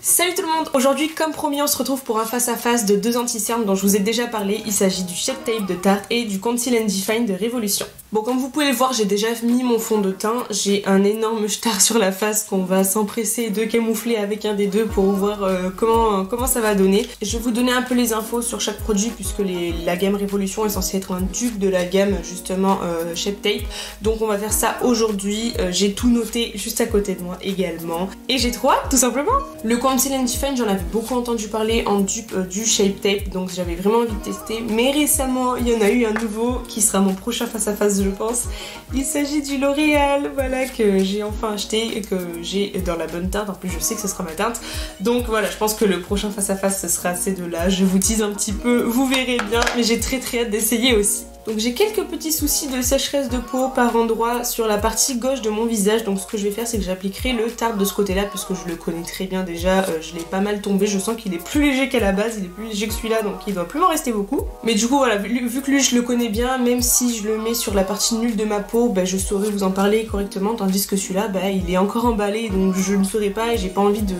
Salut tout le monde. Aujourd'hui, comme promis, on se retrouve pour un face-à-face de deux anti-cernes dont je vous ai déjà parlé. Il s'agit du Shape Tape de Tarte et du Conceal and Define de Révolution. Bon, comme vous pouvez le voir, j'ai déjà mis mon fond de teint. J'ai un énorme star sur la face qu'on va s'empresser de camoufler avec un des deux pour voir comment ça va donner. Je vais vous donner un peu les infos sur chaque produit puisque la gamme Révolution est censée être un dupe de la gamme justement Shape Tape. Donc on va faire ça aujourd'hui. J'ai tout noté juste à côté de moi également. Et j'ai trop hâte, tout simplement. Le Conceal and Define, j'en avais beaucoup entendu parler en dupe du Shape Tape, donc j'avais vraiment envie de tester. Mais récemment, il y en a eu un nouveau qui sera mon prochain face-à-face, je pense. Il s'agit du L'Oréal, voilà, que j'ai enfin acheté et que j'ai dans la bonne teinte. En plus, je sais que ce sera ma teinte. Donc voilà, je pense que le prochain face-à-face, ce sera ces deux-là. Je vous tease un petit peu, vous verrez bien, mais j'ai très hâte d'essayer aussi. Donc j'ai quelques petits soucis de sécheresse de peau par endroit sur la partie gauche de mon visage. Donc ce que je vais faire, c'est que j'appliquerai le Tarte de ce côté-là puisque je le connais très bien déjà. Je l'ai pas mal tombé, je sens qu'il est plus léger qu'à la base, il est plus léger que celui-là, donc il doit plus m'en rester beaucoup. Mais du coup voilà, vu que lui je le connais bien, même si je le mets sur la partie nulle de ma peau, bah, je saurais vous en parler correctement, tandis que celui-là, bah, il est encore emballé, donc je ne saurais pas et j'ai pas envie de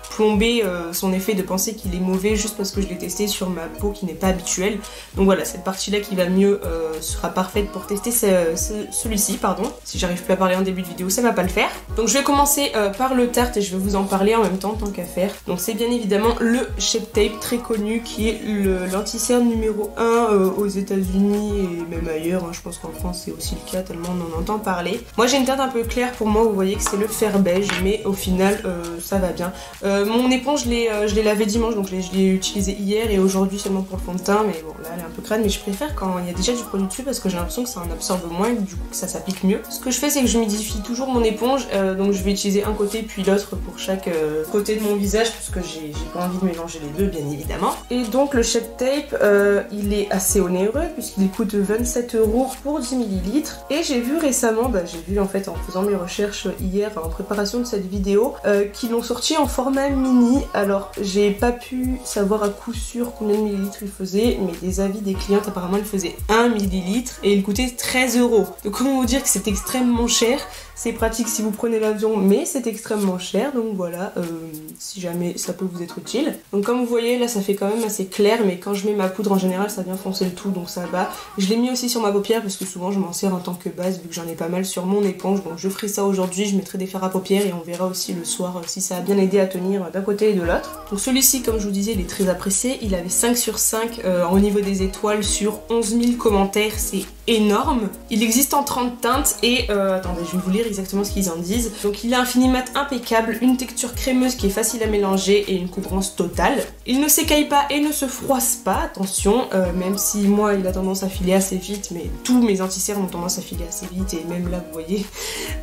plomber son effet, de penser qu'il est mauvais juste parce que je l'ai testé sur ma peau qui n'est pas habituelle. Donc voilà, cette partie-là qui va mieux sera parfaite pour tester celui-ci, pardon. Si j'arrive plus à parler en début de vidéo, ça va pas le faire. Donc je vais commencer par le Tarte et je vais vous en parler en même temps, tant qu'à faire. Donc c'est bien évidemment le Shape Tape, très connu, qui est l'anti-cerne numéro 1 aux États-Unis et même ailleurs. Hein. Je pense qu'en France c'est aussi le cas, tellement on en entend parler. Moi j'ai une teinte un peu claire pour moi, vous voyez que c'est le fer beige, mais au final ça va bien. Mon éponge, je l'ai lavé dimanche, donc je l'ai utilisé hier et aujourd'hui seulement pour le fond de teint, mais bon là elle est un peu crade, mais je préfère quand il y a déjà du produit dessus parce que j'ai l'impression que ça en absorbe moins et du coup que ça s'applique mieux. Ce que je fais, c'est que je humidifie toujours mon éponge, donc je vais utiliser un côté puis l'autre pour chaque côté de mon visage puisque j'ai pas envie de mélanger les deux bien évidemment. Et donc le Shape Tape, il est assez onéreux puisqu'il coûte 27 € pour 10 ml et j'ai vu récemment, j'ai vu en fait en faisant mes recherches hier en préparation de cette vidéo, qu'ils l'ont sorti en format mini. Alors j'ai pas pu savoir à coup sûr combien de millilitres il faisait, mais des avis des clientes apparemment il faisait 1 millilitre et il coûtait 13 €. Donc comment vous dire que c'est extrêmement cher. C'est pratique si vous prenez l'avion, mais c'est extrêmement cher, donc voilà, si jamais ça peut vous être utile. Donc comme vous voyez, là ça fait quand même assez clair, mais quand je mets ma poudre en général, ça vient foncer le tout, donc ça va. Je l'ai mis aussi sur ma paupière, parce que souvent je m'en sers en tant que base, vu que j'en ai pas mal sur mon éponge, donc je ferai ça aujourd'hui, je mettrai des fards à paupières, et on verra aussi le soir si ça a bien aidé à tenir d'un côté et de l'autre. Donc celui-ci, comme je vous disais, il est très apprécié, il avait 5 sur 5 au niveau des étoiles sur 11 000 commentaires, c'est énorme. Il existe en 30 teintes, et attendez, je vais vous lire exactement ce qu'ils en disent. Donc il a un fini mat impeccable, une texture crémeuse qui est facile à mélanger et une couvrance totale. Il ne s'écaille pas et ne se froisse pas, attention, même si moi il a tendance à filer assez vite, mais tous mes anti-cernes ont tendance à filer assez vite et même là vous voyez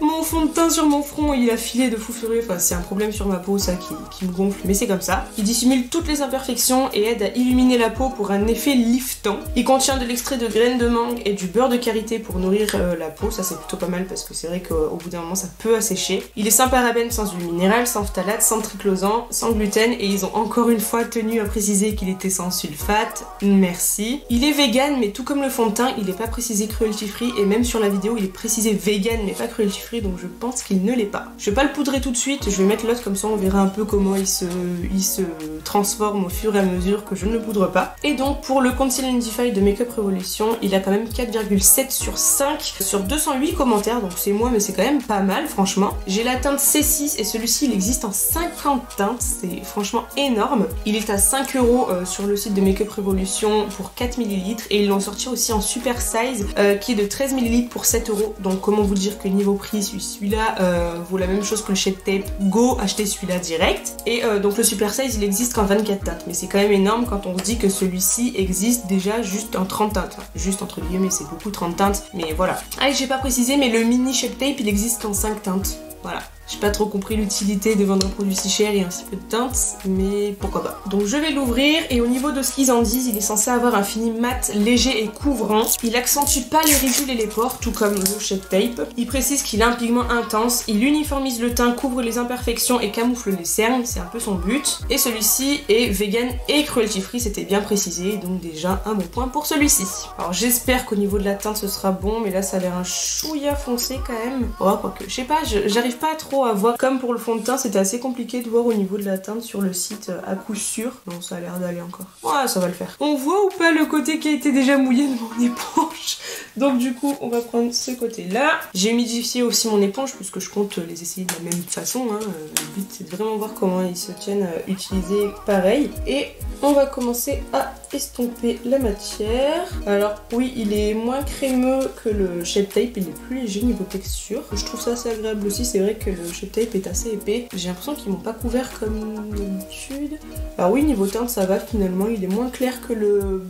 mon fond de teint sur mon front il a filé de fou furieux, enfin c'est un problème sur ma peau ça qui me gonfle, mais c'est comme ça. Il dissimule toutes les imperfections et aide à illuminer la peau pour un effet liftant. Il contient de l'extrait de graines de mangue et du beurre de karité pour nourrir la peau, ça c'est plutôt pas mal parce que c'est vrai qu'au bout d'un moment ça peut assécher. Il est sans parabènes, sans huile minérale, sans phtalate, sans triclosan, sans gluten et ils ont encore une fois tenu à préciser qu'il était sans sulfate. Merci. Il est vegan mais tout comme le fond de teint, il n'est pas précisé cruelty free et même sur la vidéo il est précisé vegan mais pas cruelty free, donc je pense qu'il ne l'est pas. Je vais pas le poudrer tout de suite, je vais mettre l'autre comme ça on verra un peu comment il se transforme au fur et à mesure que je ne le poudre pas. Et donc pour le Conceal and Define de Makeup Revolution, il a quand même 4,7 sur 5 sur 208 commentaires, donc c'est moi mais c'est quand même pas mal franchement. J'ai la teinte C6 et celui-ci il existe en 50 teintes, c'est franchement énorme. Il est à 5 € sur le site de Makeup Revolution pour 4 ml et ils l'ont sorti aussi en super size qui est de 13 ml pour 7 €. Donc comment vous dire que niveau prix celui-là vaut la même chose que le Shape Tape, go acheter celui-là direct. Et donc le super size il existe qu'en 24 teintes, mais c'est quand même énorme quand on se dit que celui-ci existe déjà juste en 30 teintes. Enfin, juste entre guillemets c'est beaucoup 30 teintes, mais voilà. Ah et j'ai pas précisé mais le mini Shape Tape il existe qu'en 5 teintes. Voilà. J'ai pas trop compris l'utilité de vendre un produit si cher et un si peu de teintes, mais pourquoi pas. Donc je vais l'ouvrir et au niveau de ce qu'ils en disent, il est censé avoir un fini mat, léger et couvrant. Il accentue pas les ridules et les pores, tout comme le Shape Tape. Il précise qu'il a un pigment intense, il uniformise le teint, couvre les imperfections et camoufle les cernes, c'est un peu son but. Et celui-ci est vegan et cruelty free, c'était bien précisé, donc déjà un bon point pour celui-ci. Alors j'espère qu'au niveau de la teinte ce sera bon, mais là ça a l'air un chouïa foncé quand même. Oh quoique, je sais pas, j'arrive pas à trop trop à voir. Comme pour le fond de teint, c'était assez compliqué de voir au niveau de la teinte sur le site à coup sûr. Non, ça a l'air d'aller encore. Ouais, ça va le faire. On voit ou pas le côté qui a été déjà mouillé de mon éponge? Donc du coup, on va prendre ce côté-là. J'ai humidifié aussi mon éponge puisque je compte les essayer de la même façon. Hein. Le but, c'est de vraiment voir comment ils se tiennent utilisés pareil. Et on va commencer à estomper la matière. Alors oui, il est moins crémeux que le Shape Tape, il est plus léger niveau texture. Je trouve ça assez agréable aussi, c'est vrai que le Shape Tape est assez épais. J'ai l'impression qu'ils m'ont pas couvert comme d'habitude. Alors oui, niveau teinte ça va finalement, il est moins clair que le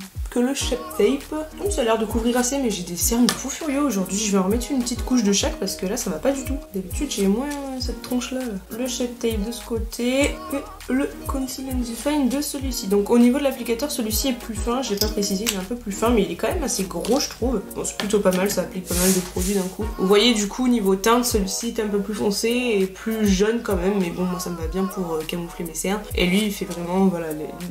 Shape Tape. Donc ça a l'air de couvrir assez, mais j'ai des cernes de fou furieux aujourd'hui. Je vais en remettre une petite couche de chaque parce que là ça va pas du tout. D'habitude j'ai moins cette tronche là. Le Shape Tape de ce côté et le Conceal and Define de celui-ci. Donc au niveau de l'applicateur, celui-ci est plus fin, j'ai pas précisé, il est un peu plus fin, mais il est quand même assez gros je trouve. Bon, c'est plutôt pas mal, ça applique pas mal de produits d'un coup. Vous voyez du coup niveau teinte, celui-ci est un peu plus foncé et plus jaune quand même, mais bon moi ça me va bien pour camoufler mes cernes. Et lui il fait vraiment voilà,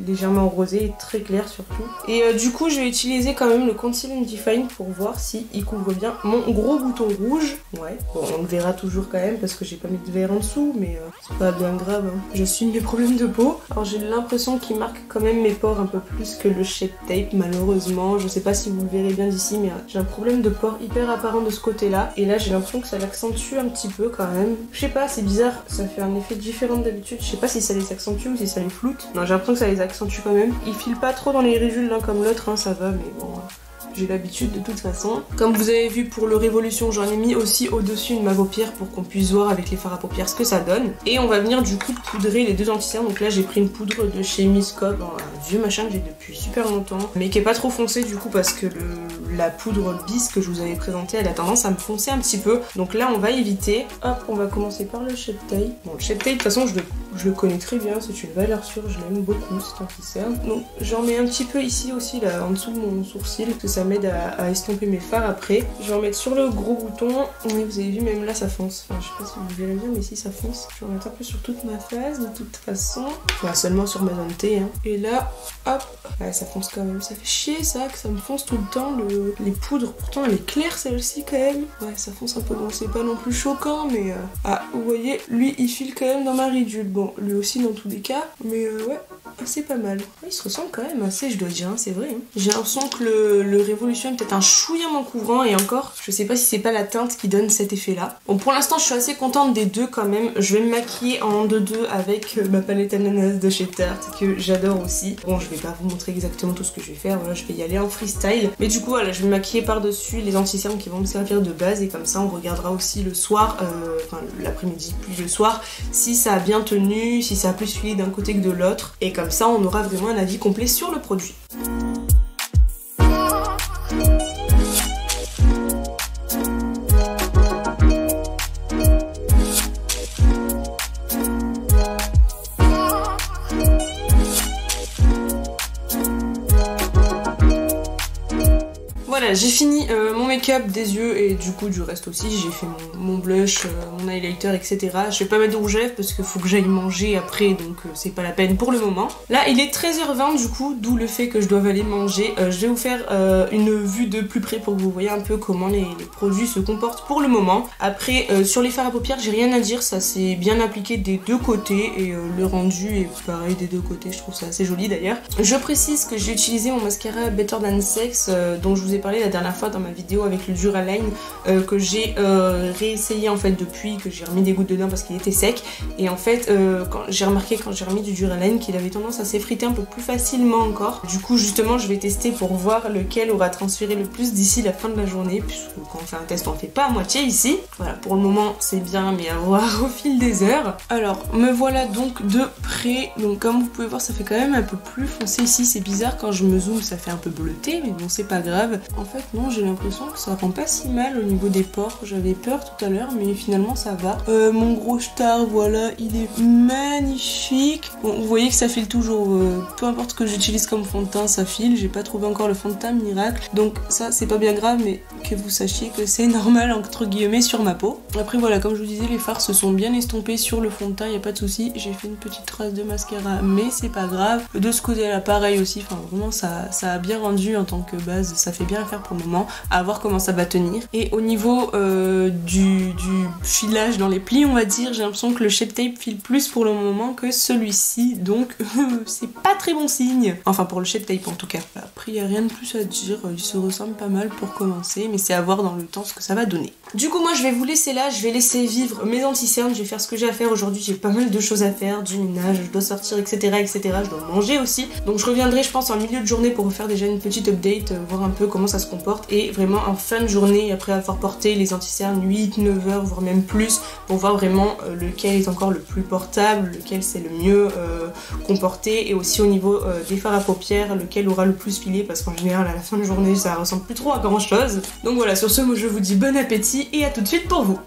légèrement rosé et très clair surtout. Et du coup je vais utiliser quand même le Conceal and Define pour voir si il couvre bien mon gros bouton rouge. Ouais, bon on le verra toujours quand même parce que j'ai pas mis de verre en dessous, mais c'est pas bien grave, hein. J'assume mes problèmes de peau. Alors j'ai l'impression qu'il marque quand même mes pores un peu plus que le Shape Tape malheureusement. Je sais pas si vous le verrez bien d'ici, mais j'ai un problème de pores hyper apparent de ce côté là. Et là j'ai l'impression que ça l'accentue un petit peu quand même. Je sais pas, c'est bizarre, ça fait un effet différent d'habitude. Je sais pas si ça les accentue ou si ça les floute. Non, j'ai l'impression que ça les accentue quand même. Il file pas trop dans les ridules l'un comme l'autre, hein, ça va, mais bon... J'ai l'habitude de toute façon. Comme vous avez vu pour le Révolution, j'en ai mis aussi au-dessus une ma paupière pour qu'on puisse voir avec les fards à paupières ce que ça donne. Et on va venir du coup poudrer les deux anti-cernes. Donc là j'ai pris une poudre de chez Miscope, un vieux machin que j'ai depuis super longtemps, mais qui est pas trop foncé du coup parce que la poudre bis que je vous avais présentée, elle a tendance à me foncer un petit peu. Donc là on va éviter. Hop, on va commencer par le Shape Tape. Bon, le Shape Tape de toute façon je le connais très bien, c'est une valeur sûre, je l'aime beaucoup cet anti-cerne. Donc j'en mets un petit peu ici aussi là en dessous de mon sourcil parce que ça m'aide à estomper mes fards après. Je vais en mettre sur le gros bouton. Oui, vous avez vu, même là ça fonce. Enfin, je sais pas si vous verrez bien, mais si ça fonce. Je vais en mettre un peu sur toute ma face de toute façon. Enfin, seulement sur ma zone T. Hein. Et là, hop, ouais, ça fonce quand même. Ça fait chier ça, que ça me fonce tout le temps. Les poudres, pourtant elle est claire celle-ci quand même. Ouais, ça fonce un peu. Bon, c'est pas non plus choquant, mais... Ah, vous voyez, lui il file quand même dans ma ridule. Bon, lui aussi dans tous les cas. Mais ouais, c'est pas mal. Ouais, il se ressemble quand même assez, je dois dire, hein, c'est vrai. Hein. J'ai l'impression que le Révolution est peut-être un chouïa moins couvrant et encore, je sais pas si c'est pas la teinte qui donne cet effet là. Bon, pour l'instant je suis assez contente des deux quand même. Je vais me maquiller en 2-2 avec ma palette ananas de chez Tarte que j'adore aussi. Bon, je vais pas vous montrer exactement tout ce que je vais faire, voilà, je vais y aller en freestyle. Mais du coup voilà, je vais me maquiller par-dessus les anti-cernes qui vont me servir de base et comme ça on regardera aussi le soir, enfin l'après-midi plus le soir, si ça a bien tenu, si ça a plus filé d'un côté que de l'autre. Et comme ça on aura vraiment un avis complet sur le produit. Voilà, j'ai fini mon make-up des yeux et du coup du reste aussi. J'ai fait mon blush, mon highlighter, etc. Je vais pas mettre de rouge à lèvres parce qu'il faut que j'aille manger après, donc c'est pas la peine pour le moment. Là, il est 13h20 du coup, d'où le fait que je doive aller manger. Je vais vous faire une vue de plus près pour que vous voyez un peu comment les produits se comportent pour le moment. Après, sur les fards à paupières, j'ai rien à dire, ça s'est bien appliqué des deux côtés et le rendu est pareil des deux côtés, je trouve ça assez joli d'ailleurs. Je précise que j'ai utilisé mon mascara Better Than Sex dont je vous ai parlé la dernière fois dans ma vidéo avec le Duraline que j'ai réessayé en fait depuis, que j'ai remis des gouttes dedans parce qu'il était sec et en fait quand j'ai remarqué quand j'ai remis du Duraline qu'il avait tendance à s'effriter un peu plus facilement encore. Du coup justement je vais tester pour voir lequel aura transféré le plus d'ici la fin de la journée puisque quand on fait un test on fait pas à moitié ici. Voilà, pour le moment c'est bien mais à voir au fil des heures. Alors me voilà donc de près, donc comme vous pouvez voir ça fait quand même un peu plus foncé ici, c'est bizarre quand je me zoome ça fait un peu bleuté mais bon c'est pas grave. En fait non, j'ai l'impression que ça rend pas si mal au niveau des pores, j'avais peur tout à l'heure mais finalement ça va. Mon gros star voilà, il est magnifique. Bon, vous voyez que ça file toujours, peu importe ce que j'utilise comme fond de teint ça file, j'ai pas trouvé encore le fond de teint miracle, donc ça c'est pas bien grave mais que vous sachiez que c'est normal entre guillemets sur ma peau. Après voilà, comme je vous disais les fards se sont bien estompés sur le fond de teint, y a pas de souci, j'ai fait une petite trace de mascara mais c'est pas grave. De ce côté là pareil aussi, enfin vraiment ça a bien rendu en tant que base, ça fait bien à faire pour le moment, à voir voir comment ça va tenir. Et au niveau du filage dans les plis, on va dire, j'ai l'impression que le Shape Tape file plus pour le moment que celui-ci, donc c'est pas très bon signe. Enfin pour le Shape Tape en tout cas. Après il n'y a rien de plus à dire, il se ressemble pas mal pour commencer, mais c'est à voir dans le temps ce que ça va donner. Du coup moi je vais vous laisser là, je vais laisser vivre mes anti-cernes, je vais faire ce que j'ai à faire aujourd'hui, j'ai pas mal de choses à faire, du ménage, je dois sortir etc, etc, je dois manger aussi. Donc je reviendrai je pense en milieu de journée pour vous faire déjà une petite update, voir un peu comment ça se comporte, et vraiment en fin de journée après avoir porté les anti-cernes 8-9 heures voire même plus, pour voir vraiment lequel est encore le plus portable, lequel c'est le mieux comporté, et aussi au niveau des fards à paupières, lequel aura le plus filé, parce qu'en général à la fin de journée ça ressemble plus trop à grand chose. Donc voilà, sur ce moi je vous dis bon appétit et à tout de suite pour vous.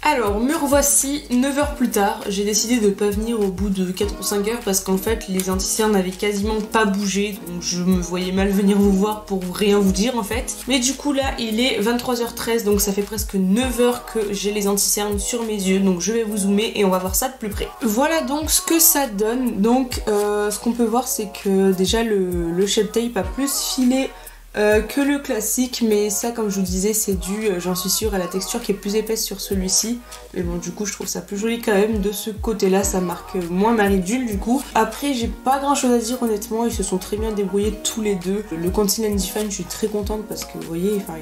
Alors, me revoici 9 heures plus tard. J'ai décidé de pas venir au bout de 4 ou 5 heures parce qu'en fait les anti-cernes n'avaient quasiment pas bougé, donc je me voyais mal venir vous voir pour rien vous dire en fait. Mais du coup là il est 23h13, donc ça fait presque 9 heures que j'ai les anti-cernes sur mes yeux, donc je vais vous zoomer et on va voir ça de plus près. Voilà donc ce que ça donne. Donc ce qu'on peut voir c'est que déjà le Shape Tape a plus filé que le classique, mais ça comme je vous disais c'est dû, j'en suis sûre, à la texture qui est plus épaisse sur celui-ci, mais bon du coup je trouve ça plus joli quand même. De ce côté là ça marque moins ma ridule du coup. Après j'ai pas grand chose à dire honnêtement, ils se sont très bien débrouillés tous les deux. Le Conceal & Define je suis très contente parce que vous voyez, enfin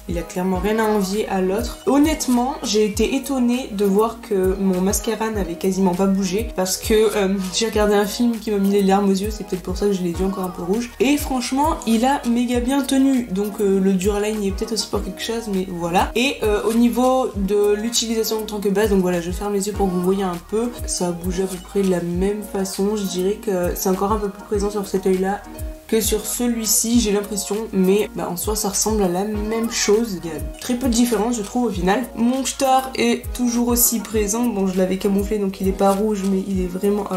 il a clairement rien à envier à l'autre. Honnêtement, j'ai été étonnée de voir que mon mascara n'avait quasiment pas bougé parce que j'ai regardé un film qui m'a mis les larmes aux yeux, c'est peut-être pour ça que je l'ai vu encore un peu rouge. Et franchement, il a méga bien tenu, donc le Duraline est peut-être aussi pour quelque chose, mais voilà. Et au niveau de l'utilisation en tant que base, donc voilà, je ferme les yeux pour que vous voyez un peu, ça a bougé à peu près de la même façon. Je dirais que c'est encore un peu plus présent sur cet œil-là que sur celui-ci, j'ai l'impression, mais en soi ça ressemble à la même chose. Il y a très peu de différence je trouve au final. Mon star est toujours aussi présent, bon je l'avais camouflé donc il est pas rouge, mais il est vraiment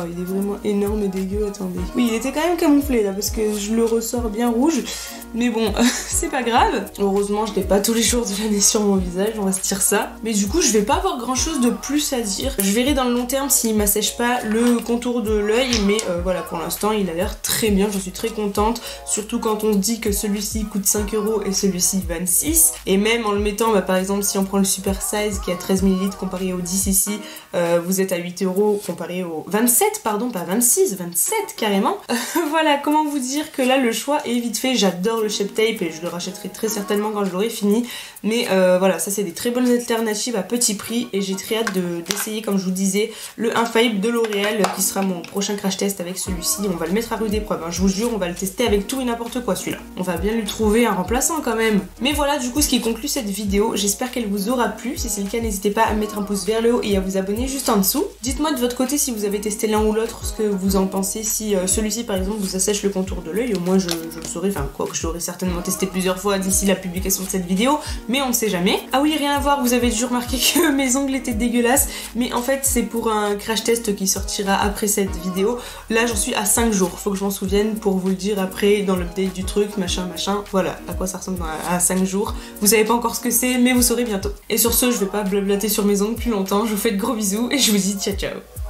énorme et dégueu. Attendez, oui il était quand même camouflé là parce que je le ressors bien rouge, mais bon c'est pas grave. Heureusement je l'ai pas tous les jours de l'année sur mon visage, on va se dire ça. Mais du coup je vais pas avoir grand chose de plus à dire. Je verrai dans le long terme s'il m'assèche pas le contour de l'œil, mais voilà, pour l'instant il a l'air très bien, je suis très contente. Surtout quand on se dit que celui-ci coûte 5 € et celui-ci 26. Et même en le mettant, par exemple si on prend le Super Size qui a 13 ml comparé au 10 ici, vous êtes à 8 € comparé au 27, pardon, pas 26, 27 carrément. Voilà, comment vous dire que là le choix est vite fait. J'adore le Shape Tape et je le rachèterai très certainement quand je l'aurai fini. Mais voilà, ça c'est des très bonnes alternatives à petit prix et j'ai très hâte d'essayer, comme je vous disais, le Infaillible de L'Oréal qui sera mon prochain crash test avec celui-ci. On va le mettre à rude épreuve, hein, je vous jure, on va le tester avec tout et n'importe quoi celui-là. On va bien lui trouver un remplaçant quand même. Mais voilà du coup ce qui conclut cette vidéo. J'espère qu'elle vous aura plu. Si c'est le cas, n'hésitez pas à mettre un pouce vers le haut et à vous abonner juste en dessous. Dites-moi de votre côté si vous avez testé l'un ou l'autre, ce que vous en pensez. Si celui-ci par exemple vous assèche le contour de l'œil, au moins je le saurai. Enfin quoi que je l'aurai certainement testé plusieurs fois d'ici la publication de cette vidéo, mais on ne sait jamais. Ah oui, rien à voir, vous avez dû remarquer que mes ongles étaient dégueulasses, mais en fait c'est pour un crash test qui sortira après cette vidéo. Là j'en suis à 5 jours, faut que je m'en souvienne pour vous le dire après dans l'update du truc, machin, voilà à quoi ça ressemble à 5 jours. Vous savez pas encore ce que c'est, mais vous saurez bientôt. Et sur ce, je vais pas blablater sur mes ongles plus longtemps, je vous fais de gros bisous et je vous dis ciao ciao.